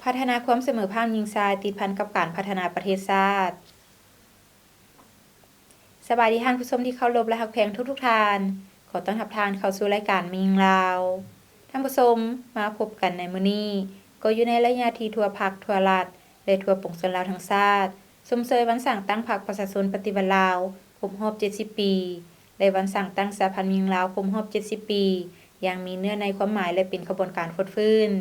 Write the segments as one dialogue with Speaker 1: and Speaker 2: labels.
Speaker 1: พัฒนาความเสมอภาคหญิงชายติดพันกับการพัฒนาประเทศชาติสบายดีท่านผู้ชมที่เคารพและรักแพงทุกท่านขอต้อนรับท่านเข้าสู่รายการมีหญิงลาวท่านผู้ชมมาพบกันในมื้อนี้ก็อยู่ในระยะที่ทั่วภาคทั่วรัฐและทั่วปวงชนลาวทั้งชาติชมเชยวันสร้างตั้งพรรคประชาชนปฏิวัติลาวครบรอบ70ปีและวันสร้างตั้งสหพันธ์หญิงลาวครบรอบ70ปีอย่างมีเนื้อในความหมายและเป็นขบวนการฟดฟื้น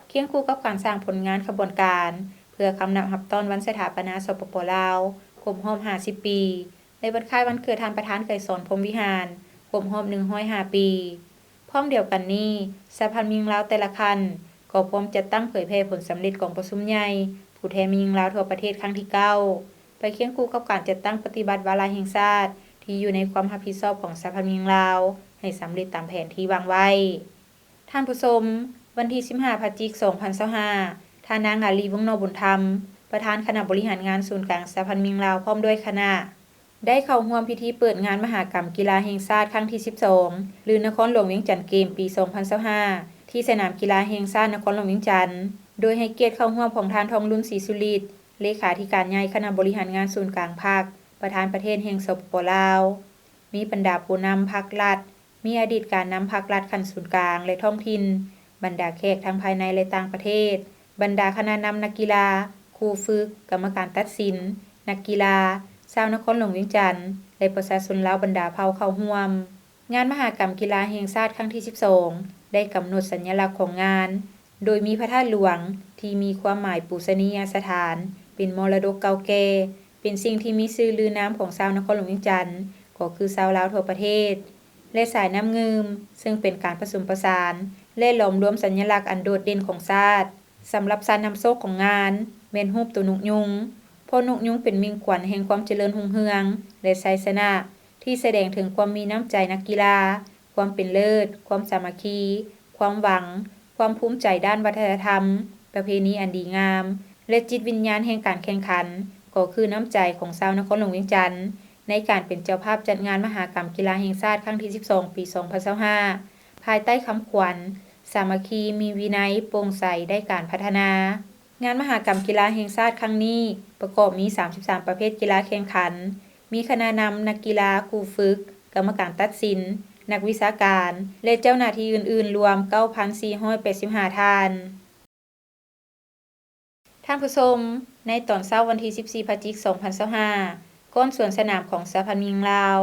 Speaker 1: เคียงคู่กับการสร้างผลงานขบวนการเพื่อคำนับรับต้อนวันสถาปนาสปป.ลาวครบรอบ50ปีในวันคล้ายวันเกิดท่านประธานไกรสอนพรหมวิหารครบรอบ105ปีพร้อมเดียวกันนี้สหพันธ์หญิงลาวแต่ละคันก็พร้อมจะตั้งเผยแพร่ผลสำเร็จของประชุมใหญ่ผู้แทนหญิงลาวทั่วประเทศครั้งที่9ไปเคียงคู่กับการจัดตั้งปฏิบัติวาระแห่งชาติที่อยู่ในความรับผิดชอบของสหพันธ์หญิงลาวให้สำเร็จตามแผนที่วางไว้ท่านผู้ชมวันที่15พฤศจิกายน2025ท่านนางอาลีวงศ์นบุญธรรมประธานคณะบริหารงานศูนย์กลางสหพันธ์หญิงลาวพร้อมด้วยคณะได้เข้าร่วมพิธีเปิดงานมหกรรมกีฬาแห่งชาติครั้งที่12หรือนครหลวงเวียงจันทน์เกมปี2025ที่สนามกีฬาแห่งชาตินครหลวงเวียงจันทน์โดยให้เกียรติเข้าร่วมของท่านทองรุ่นศรีสุฤทธิ์เลขาธิการใหญ่คณะบริหารงานศูนย์กลางภาคประธานประเทศแห่งสปป.ลาวมีบรรดาผู้นำภาครัฐมีอดีตการนำภาครัฐขั้นศูนย์กลางและท้องถิ่นบรรดาแขกทั้งภายในและต่างประเทศบรรดาคณะนำนักกีฬาครูฝึกกรรมการตัดสินนักกีฬาชาวนครหลวงเวียงจันทน์และประชาชนลาวบรรดาเผ่าเข้าร่วมงานมหกรรมกีฬาแห่งชาติครั้งที่12ได้กำหนดสัญลักษณ์ของงานโดยมีพระธาตุหลวงที่มีความหมายปูชนียสถานเป็นมรดกเก่าแก่เป็นสิ่งที่มีชื่อลือน้ำของชาวนครหลวงเวียงจันทน์ก็คือชาวลาวทั่วประเทศและสายน้ำงืมซึ่งเป็นการผสมผสานและหลอมรวมสัญลักษณ์อันโดดเด่นของชาติสำหรับการนำโชคของงานแม่นรูปตัวนกยุงเพราะนกยุงเป็นมิ่งขวัญแห่งความเจริญรุ่งเรืองและชัยชนะที่แสดงถึงความมีน้ำใจนักกีฬาความเป็นเลิศความสามัคคีความหวังความภูมิใจด้านวัฒนธรรมประเพณีอันดีงามและจิตวิญญาณแห่งการแข่งขันก็คือน้ำใจของชาวนครหลวงเวียงจันทน์ในการเป็นเจ้าภาพจัดงานมหกรรมกีฬาแห่งชาติครั้งที่12ปี2025ภายใต้คำขวัญสามัคคีมีวินัยโปร่งใสได้การพัฒนางานมหกรรมกีฬาแห่งชาติครั้งนี้ประกอบมี33ประเภทกีฬาแข่งขันมีคณะนำนักกีฬาครูฝึกกรรมการตัดสินนักวิชาการและเจ้าหน้าที่อื่นๆรวม 9,485 ท่านท่านผู้ชมในตอนเช้าวันที่14พฤศจิกายน2025ก้นสวนสนามของสหพันธ์หญิงลาว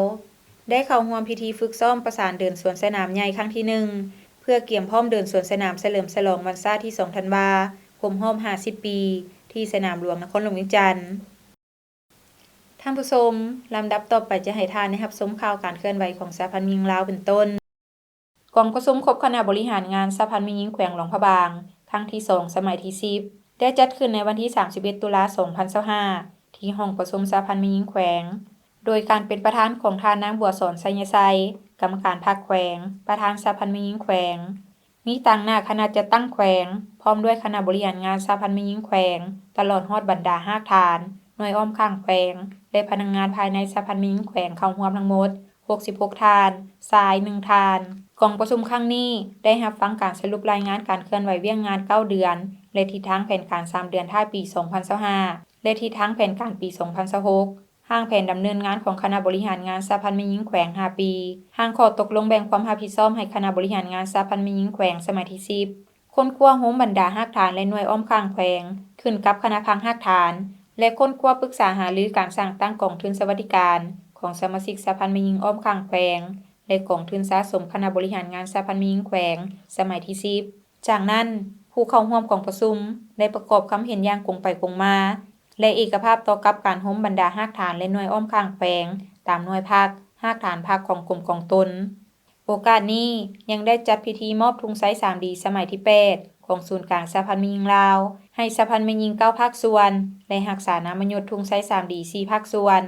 Speaker 1: ได้เข้าร่วมพิธีฝึกซ้อมประสานเดินสวนสนามใหญ่ครั้งที่1เพื่อเตรียมพร้อมเดินสวนสนามเฉลิมฉลองวันชาติที่2ธันวาคมรอบ50ปีที่สนามหลวงนครหลวงเวียงจันทน์ท่านผู้ชมลำดับต่อไปจะให้ท่านได้รับชมข่าวการเคลื่อนไหวของสหพันธ์หญิงลาวเป็นต้นกองประชุมครบคณะบริหารงานสหพันธ์หญิงแขวงหลวงพระบางครั้งที่2สมัยที่10ได้จัดขึ้นในวันที่31ตุลาคม2025ที่ห้องประชุมสหพันธ์หญิงแขวงโดยการเป็นประธานของท่านนางบัวสอนไสยไสกรรมการภาคแขวงประธานสหพันธ์หญิงแขวงมีต่างหน้าคณะจัดตั้งแขวงพร้อมด้วยคณะบริหารงานสหพันธ์หญิงแขวงตลอดฮอดบรรดาหากฐานหน่วยอ้อมข้างแขวงและพนักงานภายในสหพันธ์หญิงแขวงเข้าร่วมทั้งหมด66ท่านชาย1ท่านกองประชุมครั้งนี้ได้รับฟังการสรุปรายงานการเคลื่อนไหวเวียงงาน9เดือนและทิศทางแผนการ3เดือนท้ายปี2025และทิศทางแผนการปี2026ห้างแผนดำเนินงานของคณะบริหารงานสหพันธ์หญิงแขวง5ปีห้างข้อตกลงแบ่งความรับผิดชอบให้คณะบริหารงานสหพันธ์หญิงแขวงสมัยที่10ค้นคว้าโฮมบรรดาหากฐานและหน่วยอ้อมข้างแขวงขึ้นกับคณะพังหากฐานและค้นคว้าปรึกษาหารือการสร้างตั้งกองทุนสวัสดิการของสมาชิกสหพันธ์หญิงอ้อมข้างแขวงและกองทุนสะสมคณะบริหารงานสหพันธ์หญิงแขวงสมัยที่10จากนั้นผู้เข้าร่วมกองประชุมได้ประกอบความเห็นอย่างตรงไปตรงมาและเอกภาพต่อกับการโฮมบรรดาหากฐานและหน่วยอ้อมข้างแขวงตามหน่วยภาคหากฐานภาคของกรมกองตนโอกาสนี้ยังได้จัดพิธีมอบทุงไซ 3D สมัยที่8ของศูนย์กลางสหพันธ์หญิงลาวให้สหพันธ์หญิง9ภาคส่วนและรักษานามยศทุงไซ 3D 4ภาคส่วน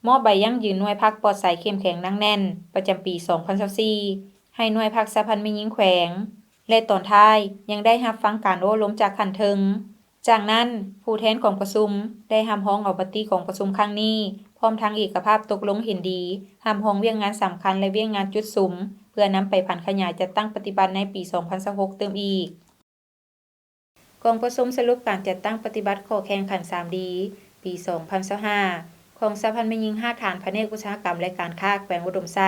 Speaker 1: มอบใบยั่งยืนหน่วยภาคปลอดภัยเข้มแข็งหนักแน่นประจำปี2024ให้หน่วยภาคสหพันธ์หญิงแขวงและตอนท้ายยังได้รับฟังการโอ้ล้มจากขันเทิงจากนั้นผู้แทนของประชุมได้รับร้องเอาปฏิของประชุมครั้งนี้พร้อมทั้งเอกภาพตกลงเห็นดีรับร้องเวียงงานสำคัญและเวียงงานจุดสุมเพื่อนำไปผันขยายจัดตั้งปฏิบัติในปี2026เติมอีกก กองประชุมสรุปการจัดตั้งปฏิบัติข้อแข่งขัน 3D ปี 2025ของสหพันธ์แม่หญิง5ฐานแผนกอุตสาหกรรมและการค้าแขวงอุดมไซ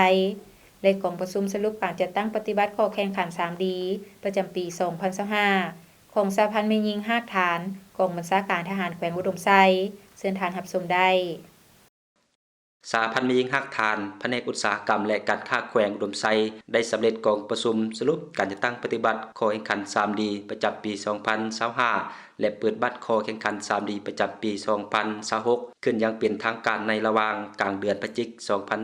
Speaker 1: และกองประชุมสรุปการจัดตั้งปฏิบัติข้อแข่งขัน 3D ประจำปี 2025ของสหพันธ์แม่หญิง5ฐานกองบัญชาการทหารแขวงอุดมไซเชิญทานรับชมได้
Speaker 2: สหพันธ์แม่หญิงฮักฐานแผนกอุตสาหกรรมและการค้าแขวงอุดมไซได้สำเร็จกองประชุมสรุปการจัดตั้งปฏิบัติข้อแข่งขัน 3D ประจำปี 2025และเปิดบัตรข้อแข่งขัน 3D ประจำปี 2026ขึ้นอย่างเป็นทางการในระหว่างกลางเดือนพฤศจิกายน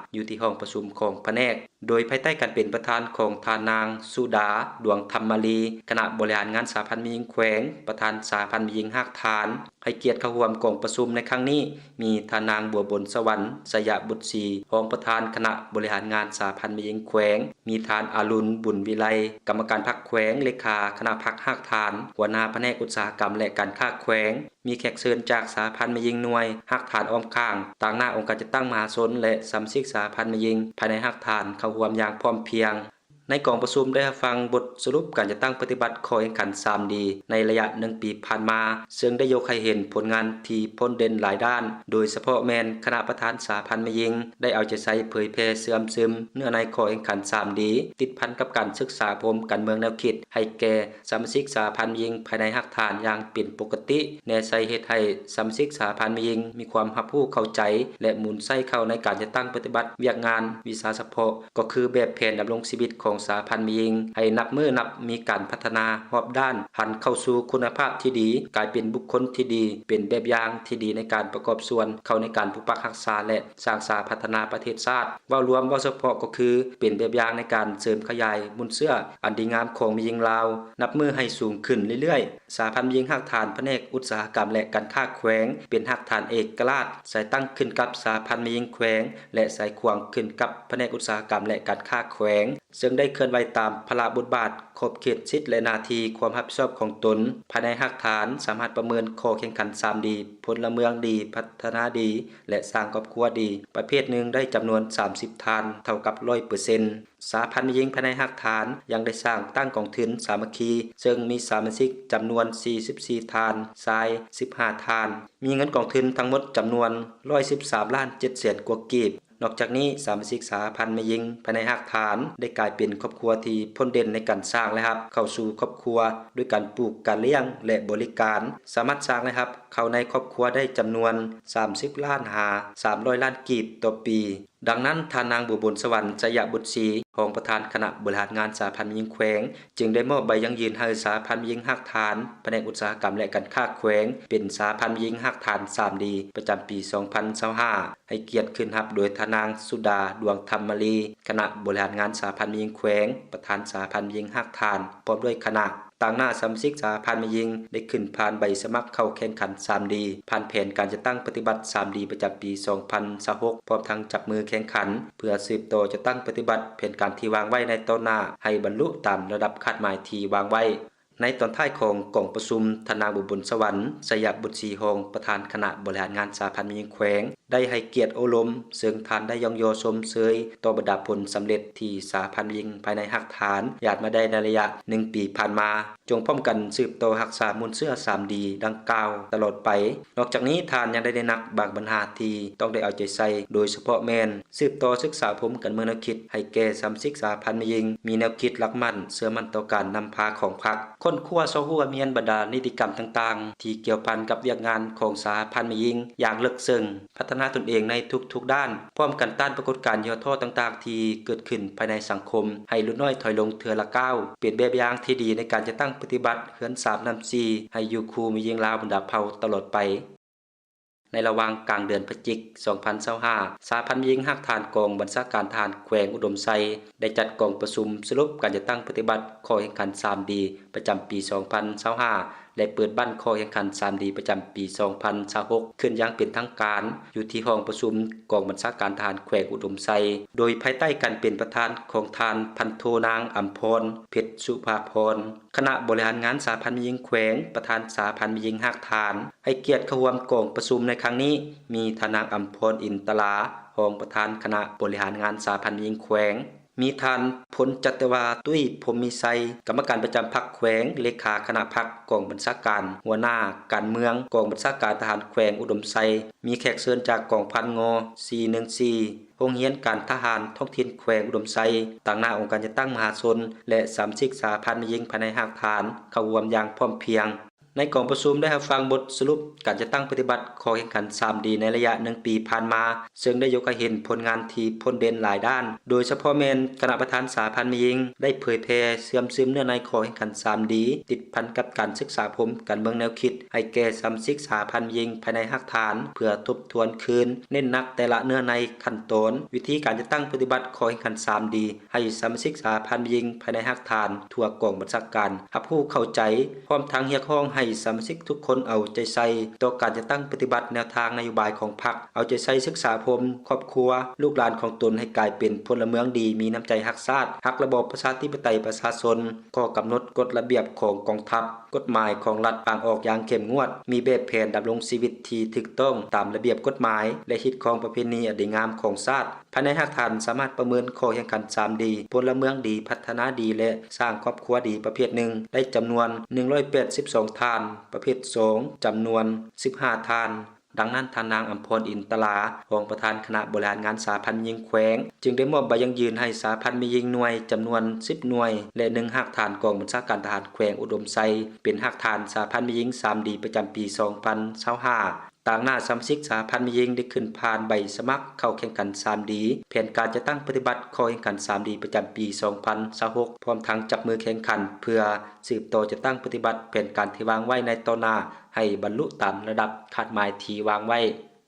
Speaker 2: 2025อยู่ที่ห้องประชุมของแผนกโดยภายใต้การเป็นประธานของทานางสุดาดวงธรรมลีคณะบริหารงานสหพันธ์แม่หญิงแขวงประธานสหพันธ์แม่หญิงฮักฐานให้เกียรติเข้าร่วมกองประชุมในครั้งนี้มีทานางบัวบนสวรรค์สยบุตรศรีรองประธานคณะบริหารงานสหพันธ์แม่หญิงแขวงมีทานอรุณบุญวิไลกรรมการพรรคแขวงเลขาคณะพรรคฮักฐานหัวหน้าแผนกอุตสาหกรรมและการค้าแขวงมีแขกเชิญจากสหพันธ์แม่หญิงหน่วยฮักฐานอ้อมข้างต่างหน้าองค์การจัดตั้งมหาชนและสมาชิกสหพันธ์แม่หญิงภายในฮักฐานเข้าร่วมอย่างพร้อมเพรียงในกองประชุมได้ฟังบทสรุปการจัดตั้งปฏิบัติข้อแข่งขัน 3D ในระยะ1ปีผ่านมาซึ่งได้ยกให้เห็นผลงานที่พ้นเด่นหลายด้านโดยเฉพาะแมนคณะประธานสหพันธ์แม่หญิงได้เอาใจใส่เผยแพร่เสื่อมซึมเนื้อในข้อแข่งขัน 3D ติดพันกับการศึกษาพรมการเมืองแนวคิดให้แก่สมาชิกสหพันธ์แม่หญิงภายในฮักฐานอย่างเป็นปกติแน่ใส่เฮ็ดให้สมาชิกสหพันธ์แม่หญิงมีความรับรู้เข้าใจและหมุนใส่เข้าในการจัดตั้งปฏิบัติเวียกงานวิชาเฉพาะก็คือแบบแผนดำรงชีวิตของสหพันธ์แม่หญิงให้นับมือนับมีการพัฒนารอบด้านหันเข้าสู่คุณภาพที่ดีกลายเป็นบุคคลที่ดีเป็นแบบอย่างที่ดีในการประกอบส่วนเข้าในการปกปักรักษาและสร้างสาพัฒนาประเทศชาติเว้ารวมเว้าเฉพาะก็คือเป็นแบบอย่างในการเสริมขยายบุญเสื้ออันดีงามของแม่หญิงลาวนับมือให้สูงขึ้นเรื่อยๆสหพันธ์แม่หญิงฮักฐานแผนกอุตสาหกรรมและการค้าแขวงเป็นฮักฐานเอกราชสายตั้งขึ้นกับสหพันธ์แม่หญิงแขวงและสายขวางขึ้นกับแผนกอุตสาหกรรมและการค้าแขวงซึ่งได้เคลื่อนไหวตามพระบทบาทขอบเขตสิทธิและหน้าที่ความรับผิดชอบของตนภายในฮักฐานสามารถประเมินข้อแข่งขัน 3D พลเมืองดีพัฒนาดีและสร้างครอบครัวดีประเภทหนึ่งได้จำนวน30ทานเท่ากับ 100% สหพันธ์แม่หญิงภายในฮักฐานยังได้สร้างตั้งกองทุนสามัคคีซึ่งมีสมาชิกจำนวน44ทานชาย15ทานมีเงินกองทุนทั้งหมดจำนวน113ล้าน7แสนกว่ากีบนอกจากนี้สมาชิกสหพันธ์แม่หญิงภายในฮักฐานได้กลายเป็นครอบครัวที่พ้นเด่นในการสร้างและรับเข้าสู่ครอบครัวด้วยการปลูกการเลี้ยงและบริการสามารถสร้างและรับเข้าในครอบครัวได้จำนวน30ล้านหา300ล้านกีบต่อปีดังนั้นทานางบัวบนสวรรค์สยบุตรศรีรองประธานคณะบริหารงานสหพันธ์แม่หญิงแขวงจึงได้มอบใบยังยืนให้สหพันธ์แม่หญิงฮักฐานแผนกอุตสาหกรรมและการค้าแขวงเป็นสหพันธ์แม่หญิงฮักฐาน 3D ประจำปี 2025ให้เกียรติขึ้นรับโดยทานางสุดาดวงธรรมลีคณะบริหารงานสหพันธ์แม่หญิงแขวงประธานสหพันธ์แม่หญิงฮักฐานพร้อมด้วยคณะต่างหน้าสมาชิกสหพันธ์แม่หญิงได้ขึ้นผ่านใบสมัครเข้าแข่งขัน 3D ผ่านแผนการจะตั้งปฏิบัติ 3D ประจำปี 2026พร้อมทั้งจับมือแข่งขันเพื่อสืบต่อจะตั้งปฏิบัติแผนการที่วางไว้ในตอนหน้าให้บรรลุตามระดับคาดหมายที่วางไว้ในตอนท้ายของกองประชุมทนางบุญสวรรค์สยบุตรศรีรองประธานคณะบริหารงานสหพันธ์แม่หญิงแขวงได้ให้เกียรติอบรมซึ่งทานได้ยองโยชมเชยต่อบรรดาผลสำเร็จที่สหพันธ์แม่หญิงภายในฮักฐานญาติมาได้ในระยะ1ปีผ่านมาจงพร้อมกันสืบต่อรักษามูลเสื้อ 3D ดังกล่าวตลอดไปนอกจากนี้ทานยังได้นักบางปัญหาที่ต้องได้เอาใจใส่โดยเฉพาะแม่นสืบต่อศึกษาพรมกันเมืองแนวคิดให้แก่สมาชิกสหพันธ์แม่หญิงมีแนวคิดหลักมั่นเชื่อมั่นต่อการนำพาของพรรคคนคั่วซอหัวเมียนบรรดานิติกรรมต่างๆที่เกี่ยวพันกับเวียกงานของสหพันธ์แม่หญิงอย่างลึกซึ้งพัฒนาตนเองในทุกๆด้านพร้อมกันต้านปรากฏการณ์ย่อท้อต่างๆที่เกิดขึ้นภายในสังคมให้ลดน้อยถอยลงเทื่อละก้าวเป็นแบบอย่างที่ดีในการจะตั้งปฏิบัติเฮือน3นำ4ให้อยู่คู่แม่หญิงลาวบรรดาเผ่าตลอดไปในระหว่างกลางเดือนพฤศจิกายน 2025สหพันธ์แม่หญิงฮักฐานกองบัญชาการทหารแขวงอุดมไซได้จัดกองประชุมสรุปการจะตั้งปฏิบัติข้อแข่งขัน 3D ประจำปี 2025และเปิดบั้นข้อแข่งขัน 3D ประจำปี 2026ขึ้นอย่างเป็นทางการอยู่ที่ห้องประชุมกองบัญชาการทหารแขวงอุดมไซโดยภายใต้การเป็นประธานของทานพันโทนางอัมพรเพชรสุภาพรคณะบริหารงานสหพันธ์แม่หญิงแขวงประธานสหพันธ์แม่หญิงฮักฐานให้เกียรติเข้าร่วมกองประชุมในครั้งนี้มีทนางอัมพรอินตลารองประธานคณะบริหารงานสหพันธ์แม่หญิงแขวง มีท่านพลจัตวาตุ้ยพรหมิไสกรรมการประจำพรรคแขวงเลขาคณะพรรคกองบัญชาการหัวหน้าการเมืองกองบัญชาการทหารแขวงอุดมไซมีแขกเชิญจากกองพันง414โรงเรียนการทหารท้องถิ่นแขวงอุดมไซต่างหน้าองค์การจัดตั้งมหาชนและสมาชิกสาพันธ์หญิงภายในหากฐานเข้าร่วมอย่างพร้อมเพรียงในกองประชุมได้รับฟังบทสรุปการจัดตั้งปฏิบัติข้อแข่งขัน 3D ในระยะ1ปีผ่านมาซึ่งได้ยกให้เห็นผลงานที่พ้นเด่นหลายด้านโดยเฉพาะแม่นคณะประธานสาพันธ์หญิงได้เผยแพร่เสื่อมซึมเนื้อในข้อแข่งขัน 3D ติดพันกับการศึกษาการเมืองแนวคิดให้แก่สมาชิกสาพันธ์หญิงภายในหากฐานเพื่อทบทวนคืนเน้นหนักแต่ละเนื้อในขั้นตอนวิธีการจัดตั้งปฏิบัติข้อแข่งขัน 3D ให้สมาชิกสาพันธ์หญิงภายในหากฐานทั่วกองบัญชาการรับรู้เข้าใจพร้อมทั้งเรียกร้องให้สมาชิกทุกคนเอาใจใส่ต่อการจะตั้งปฏิบัติแนวทางนโยบายของพรรคเอาใจใส่ศึกษาครอบครัวลูกหลานของตนให้กลายเป็นพลเมืองดีมีน้ำใจรักชาติรักระบอบประชาธิปไตยประชาชนข้อกำหนดกฎระเบียบของกองทัพกฎหมายของรัฐวางออกอย่างเข้มงวดมีแบบแผนดำรงชีวิตที่ถูกต้องตามระเบียบกฎหมายและฮิตของประเพณีอันดีงามของชาติภายในหากฐานสามารถประเมินข้อแข่งขัน 3D พลเมืองดีพัฒนาดีและสร้างครอบครัวดีประเภท1ได้จำนวน182ทานประเภท2จำนวน15ทานดังนั้นท่านนางอัมพรอินตลารองประธานคณะบริหารงานสาพันธ์หญิงแขวงจึงได้มอบใบยังยืนให้สาพันธ์มีหญิงหน่วยจำนวน10หน่วยและ1หากฐานกองบัญชาการทหารแขวงอุดมไซเป็นหากฐานสาพันธ์มีหญิง 3D ประจำปี 2025ต่างหน้าสมาชิกสาพันธ์มีหญิงได้ขึ้นผ่านใบสมัครเข้าแข่งขัน 3D แผนการจะตั้งปฏิบัติข้อแข่งขัน 3D ประจำปี 2026พร้อมทั้งจับมือแข่งขันเพื่อสืบต่อจะตั้งปฏิบัติแผนการที่วางไว้ในต่อหน้าให้บรรลุตามระดับคาดหมายที่วางไว้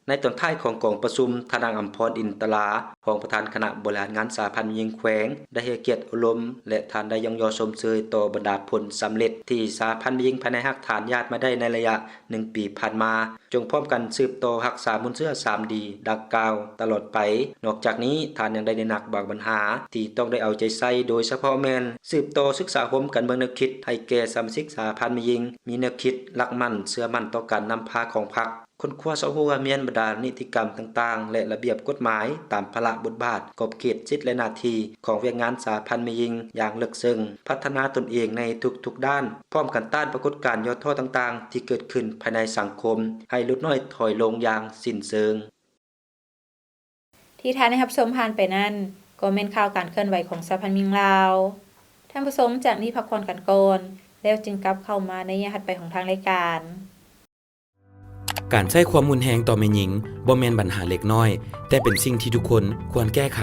Speaker 2: ในตอนท้ายของกองประชุมทนางอัมพรอินตลารองประธานคณะบริหารงานสาพันธ์หญิงแขวงได้ให้เกียรติอบรมและทานได้ยองยอชมเชยต่อบรรดาผลสำเร็จที่สาพันธ์หญิงภายในหากฐานญาติมาได้ในระยะ1ปีผ่านมาจงพร้อมกันสืบต่อรักษามุนเสื้อ 3D ดังกล่าวตลอดไปนอกจากนี้ท่านยังได้หนักบางปัญหาที่ต้องได้เอาใจใส่โดยเฉพาะแม่นสืบต่อศึกษาการเมืองแนวคิดให้แก่สมาชิกสาพันธ์หญิงมีแนวคิดรักมั่นเชื่อมั่นต่อการนำพาของพรรคคนคว้าเสาหัวเมียนบรรดานิติกรรมต่างๆและระเบียบกฎหมายตามภาระบทบาทขอบเขตสิทธิและหน้าที่ของเวียกงานสาพันธ์มียิงอย่างลึกซึ้งพัฒนาตนเองในทุกๆด้านพร้อมกันต้านปรากฏการณ์ย่อท้อต่างๆที่เกิดขึ้นภายในสังคมให้ลดน้อยถอยลงอย่างสิ้นเชิง
Speaker 1: ที่ท่านได้รับชมผ่านไปนั้นก็แม่นข่าวการเคลื่อนไหวของสาพันธ์มิงลาวท่านผู้ชมจากนี้พักผ่อนกันก่อนแล้วจึงกลับเข้ามาในยะถัดไปของทางรายการ
Speaker 3: การใช้ความรุนแรงต่อแม่หญิงบ่แม่นปัญหาเล็กน้อยแต่เป็นสิ่งที่ทุกคนควรแก้ไข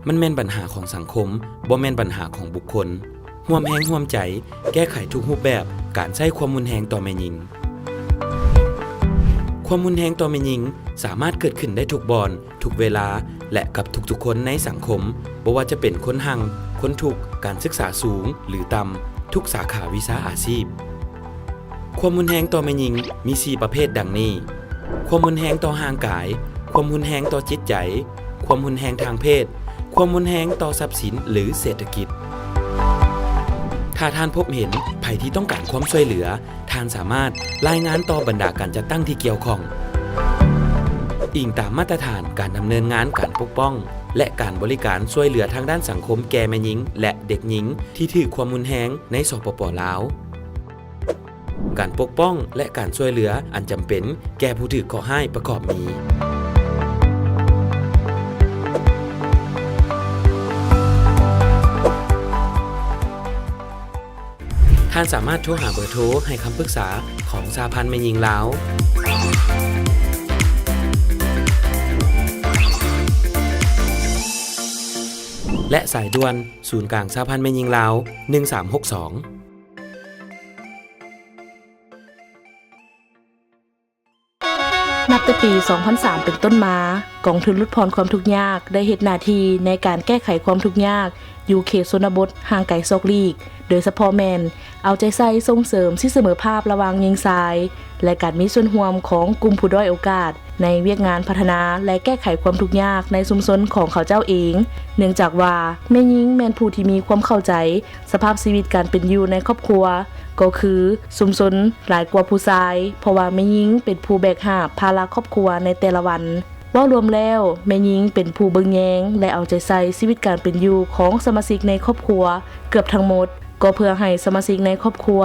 Speaker 3: มันแม่นปัญหาของสังคมบ่แม่นปัญหาของบุคคลร่วมแรงร่วมใจแก้ไขทุกรูปแบบการใช้ความรุนแรงต่อแม่หญิงความรุนแรงต่อแม่หญิงสามารถเกิดขึ้นได้ทุกบ่อนทุกเวลาและกับทุกๆคนในสังคมบ่ว่าจะเป็นคนหังคนทุกข์การศึกษาสูงหรือต่ำทุกสาขาวิชาอาชีพความรุนแรงต่อแม่หญิงมี4ประเภทดังนี้ความรุนแรงต่อร่างกายความรุนแรงต่อจิตใจความรุนแรงทางเพศความรุนแรงต่อทรัพย์สินหรือเศรษฐกิจถ้าท่านพบเห็นภัยที่ต้องการความช่วยเหลือท่านสามารถรายงานต่อบรรดาการจัดตั้งที่เกี่ยวข้องอิงตามมาตรฐานการดำเนินงานการปกป้องและการบริการช่วยเหลือทางด้านสังคมแก่แม่หญิงและเด็กหญิงที่ถูกความรุนแรงในสปป.ลาวการปกป้องและการช่วยเหลืออันจำเป็นแก่ผู้ถูกก่อร้ายประกอบมีท่านสามารถโทรหาเบอร์โทรให้คำปรึกษาของสหพันธ์แม่หญิงลาวและสายด่วนศูนย์กลางสหพันธ์แม่หญิงลาว1362
Speaker 4: นับแต่ปี 2003 เป็นต้นมากองทุนลดพรความทุกข์ยากได้เฮ็ดหน้าที่ในการแก้ไขความทุกข์ยากอยู่เขตชนบทห่างไกลซอกลีกโดยเฉพาะแม่นเอาใจใส่ส่งเสริมสิเสมอภาพระหว่างหญิงชายและการมีส่วนร่วมของกลุ่มผู้ด้อยโอกาสในเวียกงานพัฒนาและแก้ไขความทุกข์ยากในชุมชนของเขาเจ้าเองเนื่องจากว่าแม่หญิงแม่นผู้ที่มีความเข้าใจสภาพชีวิตการเป็นอยู่ในครอบครัวก็คือชุมชนหลายกว่าผู้ชายเพราะว่าแม่หญิงเป็นผู้แบกหาบภาระครอบครัวในแต่ละวัน ว่ารวมแล้วแม่หญิงเป็นผู้เบิ่งแยงและเอาใจใส่ชีวิตการเป็นอยู่ของสมาชิกในครอบครัวเกือบทั้งหมดก็เพื่อให้สมาชิกในครอบครัว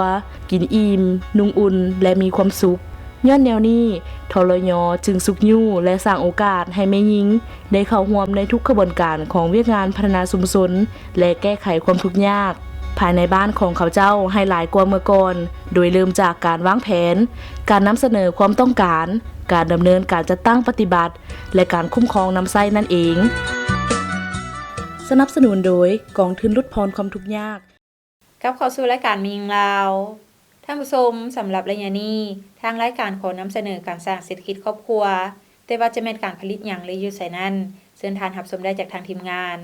Speaker 4: กินอิ่มนุ่งอุ่นและมีความสุขย้อนแนวนี้ทรยจึงสุกยู่และสร้างโอกาสให้แม่หญิงได้เข้าร่วมในทุกกระบวนการของเวียกงานพัฒนาชุมชนและแก้ไขความทุกข์ยากภายในบ้านของเขาเจ้าให้หลายกว่าเมื่อก่อนโดยเริ่มจากการวางแผนการนำเสนอความต้องการการดำเนินการจัดตั้งปฏิบัติและการคุ้มครองน้ำไส้นั่นเองสนับสนุนโดยกองทุนลดพรความทุกข์ยาก
Speaker 1: กลับเข้าสู่รายการมียิงลาวท่านผู้ชมสำหรับระยะนี้ทางรายการขอนำเสนอการสร้างเศรษฐกิจครอบครัวแต่ว่าจะเป็นการผลิตหยังหรืออยู่ไสนั้นเชิญทานรับชมได้จากทางทีมงาน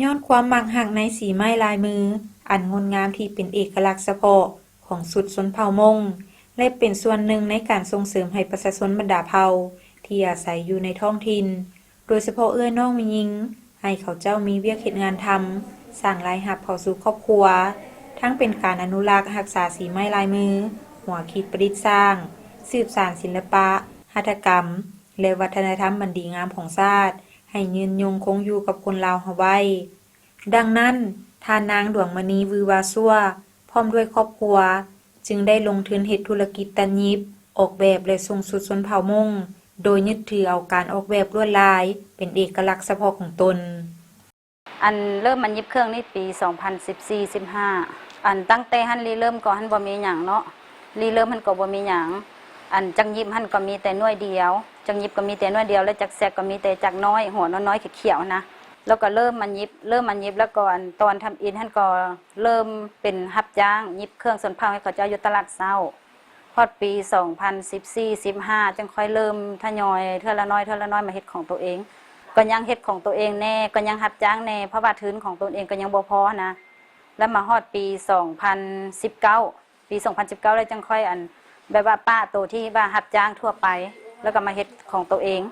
Speaker 1: ย้อนความมักหักในสีไม้ลายมืออันงดงามที่เป็นเอกลักษณ์เฉพาะของสุดชนเผ่ามงและเป็นส่วนหนึ่งในการส่งเสริมให้ประชาชนบรรดาเผ่าที่อาศัยอยู่ในท้องถิ่นโดยเฉพาะเอื้อน้องมียิงให้เขาเจ้ามีเวียกเฮ็ดงานทำสร้างรายรับเข้าสู่ครอบครัวทั้งเป็นการอนุรักษ์รักษาสีไม้ลายมือหัวคิดประดิษฐ์สร้างสืบสานศิลปะหัตถกรรมและวัฒนธรรมบันดีงามของชาติให้ยืนยงคงอยู่กับคนลาวเฮาไว้ดังนั้นท่านนางดวงมณีวือวาซัวพร้อมด้วยครอบครัวจึงได้ลงทุนเฮ็ดธุรกิจตัดยิบออกแบบและส่งสู่ชนเผ่ามงโดยยึดถือเอาการออกแบบลวดลายเป็นเอกลักษณ์เฉพาะของตน
Speaker 5: อันเริ่มมันยิบเครื่องนี่ปี 2014-15 อันตั้งแต่หันรีเริ่มก็หันบ่มีหยังเนาะรีเริ่มหันก็บ่มีหยังอันจังยิบหันก็มีแต่หน่วยเดียวจังยิบก็มีแต่หน่วยเดียวและจักแซกก็มีแต่จักน้อยหัวน้อยๆเขียวๆนะแล้วก็เริ่มมันยิบแล้วก็อันตอนทำอินหันก็เริ่มเป็นรับจ้างยิบเครื่องสนเผาให้เขาเจ้าอยู่ตลาดเช้าพอดปี 2014-15 จังค่อยเริ่มทยอยเทื่อละน้อยมาเฮ็ดของตัวเองก็ยังเฮ็ดของตัวเองแน่ก็ยังรับจ้างแน่เพราะว่าทุนของตัวเองก็ยังบ่พอนะแล้วมาฮอดปี 2019 แล้วจังค่อยอันแบบว่าป้าโตที่ว่ารับจ้างทั่วไปแล้วก็มาเฮ็ดของตัวเอง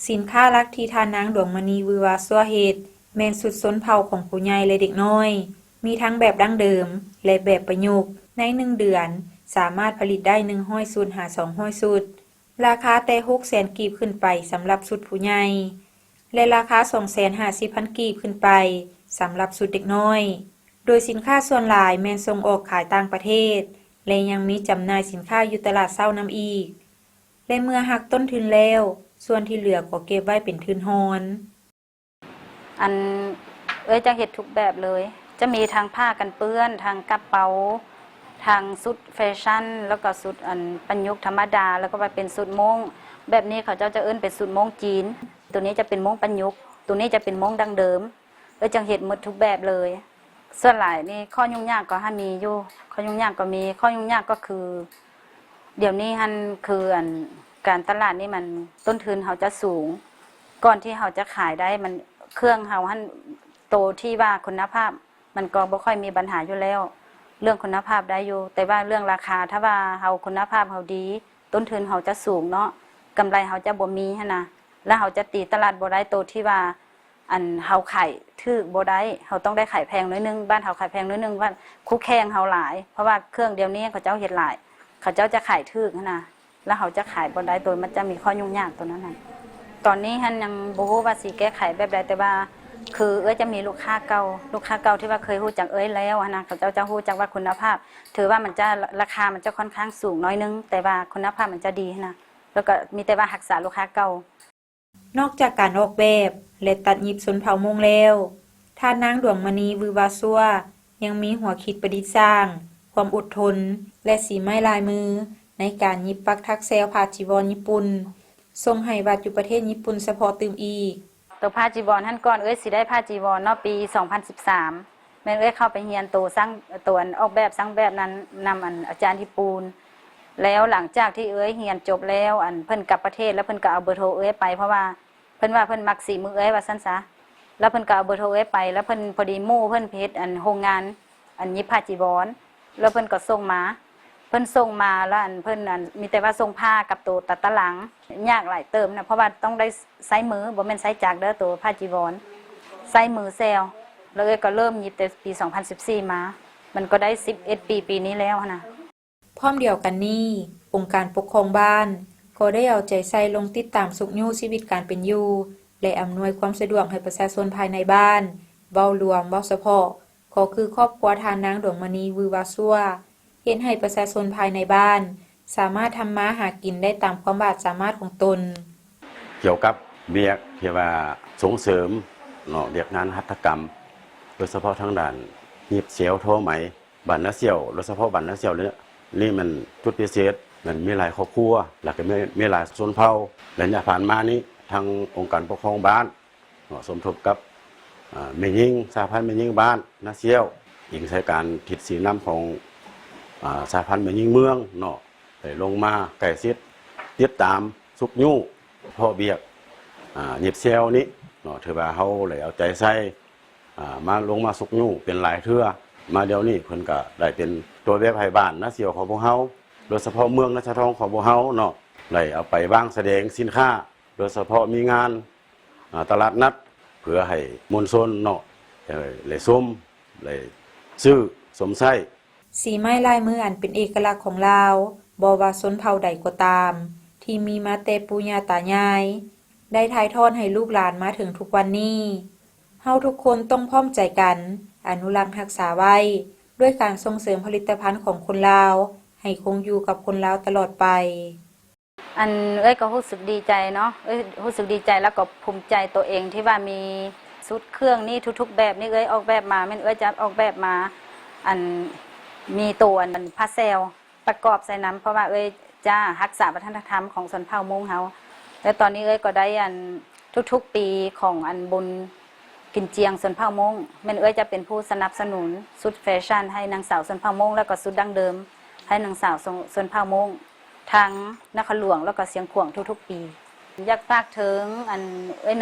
Speaker 1: สินค้ารักที่ทานนางดวงมณีวือวาซัวเฮ็ดแม่นสุดสนเผ่าของผู้ใหญ่และเด็กน้อยมีทั้งแบบดั้งเดิมและแบบประยุกต์ใน1เดือนสามารถผลิตได้100ชุดหา200ชุดราคาแต่ 600,000 กีบขึ้นไปสำหรับชุดผู้ใหญ่และราคา 250,000 กีบขึ้นไปสำหรับชุดเด็กน้อยโดยสินค้าส่วนหลายแม่นส่งออกขายต่างประเทศและยังมีจำหน่ายสินค้าอยู่ตลาดเช้านำอีกและเมื่อหักต้นทุนแล้วส่วนที่เหลือก็เก็บไว้เป็นทุนฮอน
Speaker 5: อันจะเฮ็ดทุกแบบเลยจะมีทางผ้ากันเปื้อนทางกระเป๋าทางชุดแฟชั่นแล้วก็ชุดอันประยุกต์ธรรมดาแล้วก็ไปเป็นชุดม้งแบบนี้เขาเจ้าจะเอิ้นเป็นชุดม้งจีนตัวนี้จะเป็นม้งประยุกต์ตัวนี้จะเป็นม้งดั้งเดิมจังเฮ็ดหมดทุกแบบเลยส่วนหลายนี่ข้อยุ่งยากก็มีอยู่ข้อยุ่งยากก็มีข้อยุ่งยากก็คือเดี๋ยวนี้คืออันการตลาดนี่มันต้นทุนเขาจะสูงก่อนที่เขาจะขายได้มันเครื่องเขาโตที่ว่าคุณภาพมันก็บ่ค่อยมีปัญหาอยู่แล้วเรื่องคุณภาพได้อยู่แต่ว่าเรื่องราคาถ้าว่าเขาคุณภาพเขาดีต้นทุนเขาจะสูงเนาะกำไรเขาจะบ่มีหั่นนะแล้วเขาจะตีตลาดบ่ได้โตที่ว่าอันเขาขายถูกบ่ได้เขาต้องได้ขายแพงน้อยนึงบ้านเขาขายแพงน้อยนึงว่าคู่แข่งเขาหลายเพราะว่าเครื่องเดียวนี้เขาเจ้าเฮ็ดหลายเขาเจ้าจะขายถูกหั่นนะแล้วเขาจะขายบ่ได้โดยมันจะมีข้อยุ่งยากตัวนั้นน่ะตอนนี้ยังบ่ฮู้ว่าสิแก้ไขแบบใดแต่ว่าคือจะมีลูกค้าเก่าที่ว่าเคยฮู้จักแล้วนะเขาเจ้าจะฮู้จักว่าคุณภาพถือว่ามันจะราคามันจะค่อนข้างสูงน้อยนึงแต่ว่าคุณภาพมันจะดีนะแล้วก็มีแต่ว่ารักษาลูกค้าเก่าน
Speaker 1: อกจากการออกแบบและตัดยิบชนเผ่ามงแล้วท่านนางดวงมณีวือวาซัวยังมีหัวคิดประดิษฐ์สร้างความอดทนและสีไม้ลายมือในการยิบปักถักแซวผ้าจีวรญี่ปุ่นส่งให้วัดอยู่ประเทศญี่ปุ่นเฉพาะตื่มอีก
Speaker 5: ตัวผ้าจีวรก่อนสิได้ผ้าจีวรเนาะปี 2013แม่นเข้าไปเรียนตัวสร้างตัวออกแบบสร้างแบบนั้นนำอาจารย์ญี่ปุ่นแล้วหลังจากที่เรียนจบแล้วเพิ่นกลับประเทศแล้วเพิ่นก็เอาเบอร์โทรไปเพราะว่าเพิ่นว่าเพิ่นมักสีมือว่าซั่นซะแล้วเพิ่นก็เอาเบอร์โทรไปแล้วเพิ่นพอดีหมู่เพิ่นเพชรโรงงานยิบผ้าจีวรแล้วเพิ่นก็ส่งมาแล้วเพิ่นมีแต่ว่าส่งผ้ากับตัวตัดตะหลังยากหลายเติมนะเพราะว่าต้องได้ใช้มือบ่แม่นใช้จักรเด้อตัวผ้าจีวรใช้มือแซวแล้วก็เริ่มยิบแต่ปี 2014 มามันก็ได้11 ปีนี้แล้วนะ
Speaker 1: พร้อมเดียวกันนี้องค์การปกครองบ้าน ก็ได้เอาใจใส่ลงติดตามสุขอยู่ชีวิตการเป็นอยู่และอำนวยความสะดวกให้ประชาชนภายในบ้านเว้ารวมเว้าเฉพาะก็คือครอบครัวทานนางดวงมณีวือวาซัวเฮ็ดให้ประชาชนภายในบ้านสามารถทำมาหากินได้ตามความสามารถของตน
Speaker 6: เกี่ยวกับเวียกที่ว่าส่งเสริมเนาะเวียกงานหัตถกรรมโดยเฉพาะทางด้านหยิบเสียวโทไหมบันนาเสียวโดยเฉพาะบันนาเสียวเนี่ยนี่มันจุดพิเศษมันมีหลายครอบครัวแล้วก็มีหลายชนเผ่าและที่ผ่านมานี้ทางองค์การปกครองบ้านเนาะสมทบกับแม่หญิงสหพันธ์แม่หญิงบ้านนาเสียวอิงใช้การทิศสีน้ำของสหพันธ์แม่หญิงเมืองเนาะได้ลงมาใกล้ชิดติดตามสุขยู่พ่อเบียกหยิบเซลนี้เนาะถือว่าเขาเลยเอาใจใส่มาลงมาสุกยู่เป็นหลายเทื่อมาเดี๋ยวนี้เพิ่นก็ได้เป็นตัวเว็บไทยบ้านนะเสียวของพวกเฮาโดยเฉพาะเมืองราชทองของพวกเฮาเนาะเลยเอาไปวางแสดงสินค้าโดยเฉพาะมีงานตลาดนัดเพื่อให้มวลชนเนาะเลยส้มเลยซื้อสมไส้
Speaker 1: สีไม้ลายมืออันเป็นเอกลักษณ์ของลาวบ่ว่าชนเผ่าใดก็ตามที่มีมาแต่ปู่ย่าตายายได้ถ่ายทอดให้ลูกหลานมาถึงทุกวันนี้เฮาทุกคนต้องพร้อมใจกันอนุรักษ์รักษาไว้ด้วยการส่งเสริมผลิตภัณฑ์ของคนลาวให้คงอยู่กับคนลาวตลอดไป
Speaker 5: ก็รู้สึกดีใจเนาะรู้สึกดีใจแล้วก็ภูมิใจตัวเองที่ว่ามีชุดเครื่องนี่ทุกๆแบบนี่ออกแบบมาแม่นจะออกแบบมามีตัวผ้าเซลประกอบใส่น้ำเพราะว่าจ้ารักษาวัฒนธรรมของชนเผ่ามงเฮาแล้วตอนนี้ก็ได้ทุกๆปีของบุญกินเจียงชนเผ่ามงแม่นจะเป็นผู้สนับสนุนชุดแฟชั่นให้นางสาวชนเผ่ามงแล้วก็ชุดดั้งเดิมให้นางสาวชนเผ่ามงทั้งนครหลวงแล้วก็เสียงขวางทุกๆปีอยากฝากถึง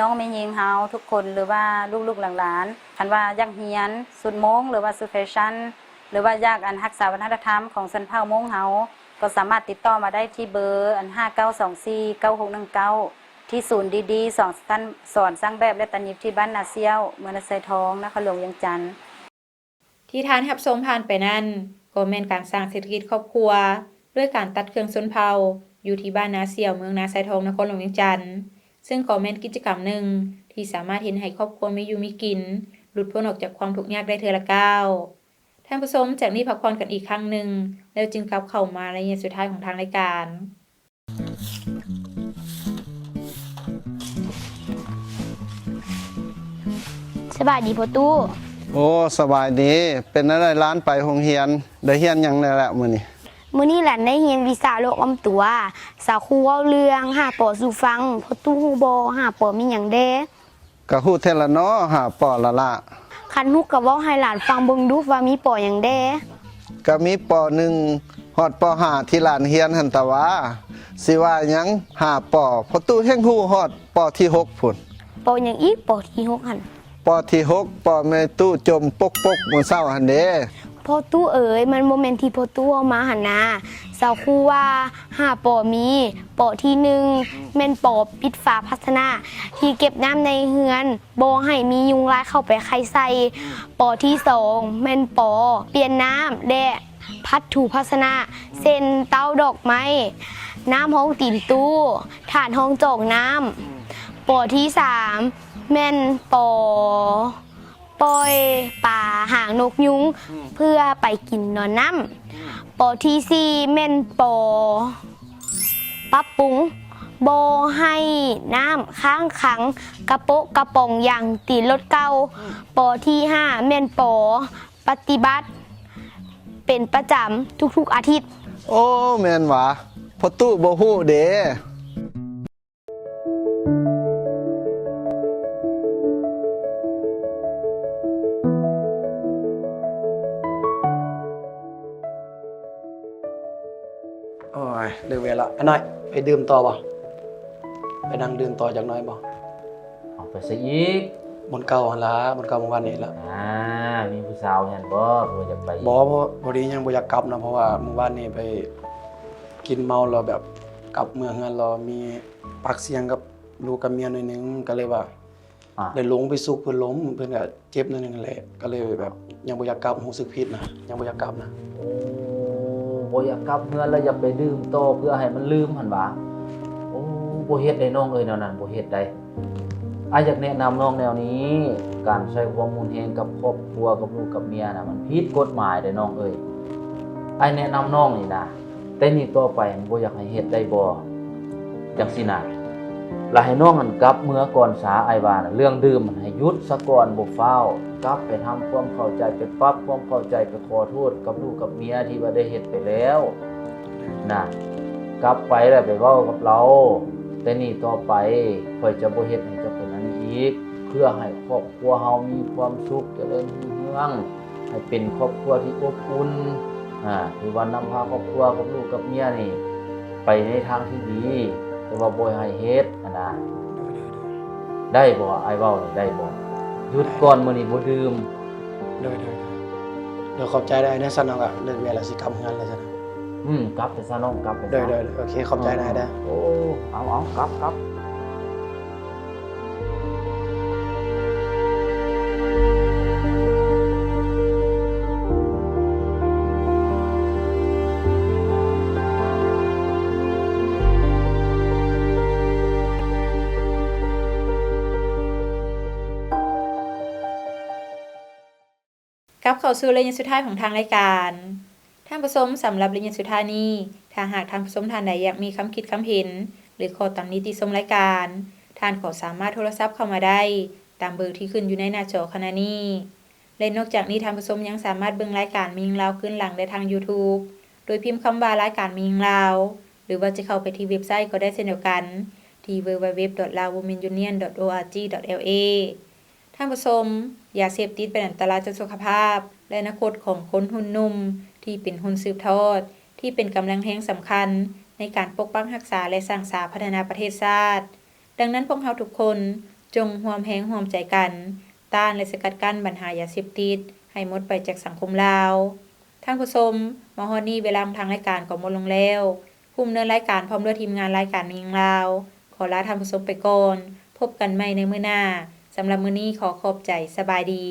Speaker 5: น้องแม่ยิงเฮาทุกคนหรือว่าลูกๆหลานๆคันว่าอยากเรียนชุดมงหรือว่าชุดแฟชั่นหรือว่าอยากรักษาวัฒนธรรมของชนเผ่ามงเฮาก็สามารถติดต่อมาได้ที่เบอร์59249619ที่ศูนย์ดีๆสอนสร้างแบบและตัดเย็บที่บ้านนาเซียวเมืองนาไซทองนครหลวงเวียงจันทน์
Speaker 1: ที่ทานรับชมผ่านไปนั้นก็แม่นการสร้างเศรษฐกิจครอบครัวด้วยการตัดเครื่องชนเผ่าอยู่ที่บ้านนาเซียวเมืองนาไซทองนครหลวงเวียงจันทน์ซึ่งก็แม่นกิจกรรมหนึ่งที่สามารถเฮ็ดให้ครอบครัวมีอยู่มีกินหลุดพ้นออกจากความทุกข์ยากได้เทื่อละก้าวท่านผู้ชมจากนี้พักผ่อนกันอีกครั้งหนึ่งแล้วจึงกลับเข้ามาในระยะสุดท้ายของทางรายการ
Speaker 7: สบายดีพ่อตู้
Speaker 8: โอ้สบายดีเป็นอะไรร้านไปโรงเรียนได้เรียนหยังได้แล้วมื้อนี้
Speaker 7: หลานได้เรียนวิชาโลกอ้อมตัวสาวครูเว้าเรื่องหาปอสู่ฟังพ่อตู้ฮู้บ่หาปอมีหยังเด้
Speaker 8: ก็ฮู้แท้ละเนาะหาปอละ
Speaker 7: คันฮู้ก็เว้าให้หลานฟังเบิ่งดูว่ามีปอหยังเด้
Speaker 8: ก็มีป.1 ฮอดป.5 ที่หลานเรียนหั่นตะว่าสิว่าหยังหาปอพ่อตู้แฮ่งฮู้ฮอดป.ที่6พุ่น
Speaker 7: ปอหยังอีกปอที่6หั่น
Speaker 8: ป.ที่6ปอแม่ตู้จมปกมื้อเช้าหั่นเด้
Speaker 7: พ่อตู้มันบ่แม่นที่พ่อตู้เอามาหั่นนะสาวครูว่า5ปอมีปอที่1แม่นปอปิดฝาภาชนะที่เก็บน้ำในเฮือนบ่ให้มียุงลายเข้าไปไข่ใส่ปอที่2แม่นปอเปลี่ยนน้ำและพัดถูภาชนะเส้นเต้าดอกไม้น้ำห้องตีนตู้ถาดห้องจอกน้ำปอที่3แม่นปอปล่อยปลาหางนกยุงเพื่อไปกินนอนน้ำปอที่4แม่นปอปรับปรุงบ่ให้น้ำค้างขังกระโปะกระป๋องอย่างตีรถเก่าปอที่5แม่นปอปฏิบัติเป็นประจำทุกๆอาทิตย์
Speaker 8: โอ้แม่นหวะพ่อตู้บ่ฮู้เด้
Speaker 9: โอ้ยเลิกเวลาอันน้อยไปดื่มต่อบ่ไปนั่งดื่มต่อจากน้อยบ่
Speaker 10: ออกไปซะอีก
Speaker 9: บนเก่าหั่นล่ะบนเก่าเมื่อวานนี้ล่ะ
Speaker 10: มีผู้สาวเห็นบ่อยากไป
Speaker 9: บ่พอดียังบ่อยากกลับนะเพราะว่าเมื่อวานนี้ไปกินเมาแล้วแบบกลับเมืองเฮือนเรามีปากเสียงกับลูกกับเมียหน่อยนึงก็เลยว่าได้ลงไปซุกเพิ่นล้มเพิ่นก็เจ็บหน่อยนึงแหละก็เลยแบบยังบ่อยากกลับรู้สึกผิดนะยังบ่อยากกลับนะ
Speaker 10: บ่อยากกลับเฮือนแล้วอยากไปดื่มต่อเพื่อให้มันลืมหั่นบ่ บ่เฮ็ดได้น้องเอ้ยแนวนั้นบ่เฮ็ดได้อ้ายอยากแนะนำน้องแนวนี้ การใช้ความรุนแรงกับครอบครัวกับลูกกับเมียน่ะมันผิดกฎหมายเด้น้องเอ้ยอ้ายแนะนำน้องนี่นะแต่นี่ต่อไปบ่อยากให้เฮ็ดได้บ่จังซี่น่ะแล้วให้น้องมันกลับเมื่อก่อนสาอ้ายว่าน่ะเรื่องดื่มมันให้หยุดซะก่อนบ่ฟ้าวกลับไปทำความเข้าใจไปปรับความเข้าใจไปขอโทษกับลูกกับเมียที่ว่าได้เฮ็ดไปแล้วนะกลับไปแล้วไปเว้ากับเราแต่นี่ต่อไปข่อยจะบ่เฮ็ดให้เจ้าเป็นอันนี้อีกเพื่อให้ครอบครัวเฮามีความสุขเจริญรุ่งเรืองให้เป็นครอบครัวที่อบอุ่นที่ว่านำพาครอบครัวกับลูกกับเมียนี่ไปในทางที่ดีแต่ว่าบ่ให้เฮ็ดนะได้บ่อ้ายเว้านี่ได้บ่หยุดก่อนมื้อนี้บ่ดื่ม
Speaker 9: เดี๋ยวขอบใจได้นะซันน้องอ่ะเลิกเรียนแล้วสิกลับเฮือนเลยซั่น
Speaker 10: กลับไปซะน้องกลับไปซะ
Speaker 9: เดี๋ยวโอเคขอบใจได้เด้อ
Speaker 10: โอ้เอากลับ
Speaker 1: กลับเข้าสู่ระยะสุดท้ายของทางรายการท่านผู้ชมสำหรับระยะสุดท้ายนี้ถ้าหากท่านผู้ชมท่านใดอยากมีคำคิดคำเห็นหรือขอตำหนิติชมรายการท่านก็สามารถโทรศัพท์เข้ามาได้ตามเบอร์ที่ขึ้นอยู่ในหน้าจอขณะนี้และนอกจากนี้ท่านผู้ชมยังสามารถเบิ่งรายการมียิงลาวขึ้นหลังได้ทาง YouTube โดยพิมพ์คำว่ารายการมียิงลาวหรือว่าจะเข้าไปที่เว็บไซต์ก็ได้เช่นเดียวกันที่ www.lawwomenunion.org.la ท่านผู้ชมยาเสพติดเป็นอันตรายต่อสุขภาพและอนาคตของคนหุ่นนุ่มที่เป็นหุ่นสืบทอดที่เป็นกำลังแห่งสำคัญในการปกป้องรักษาและสร้างสรรค์พัฒนาประเทศชาติดังนั้นพวกเราทุกคนจงร่วมแรงร่วมใจกันต้านและสกัดกั้นปัญหายาเสพติดให้หมดไปจากสังคมลาวท่านผู้ชมมาฮอดนี้เวลาทางรายการก็หมดลงแล้วผู้ดำเนินรายการพร้อมด้วยทีมงานรายการมียิงลาวขอลาท่านผู้ชมไปก่อนพบกันใหม่ในมื้อหน้าสำหรับมื้อนี้ขอขอบใจสบายดี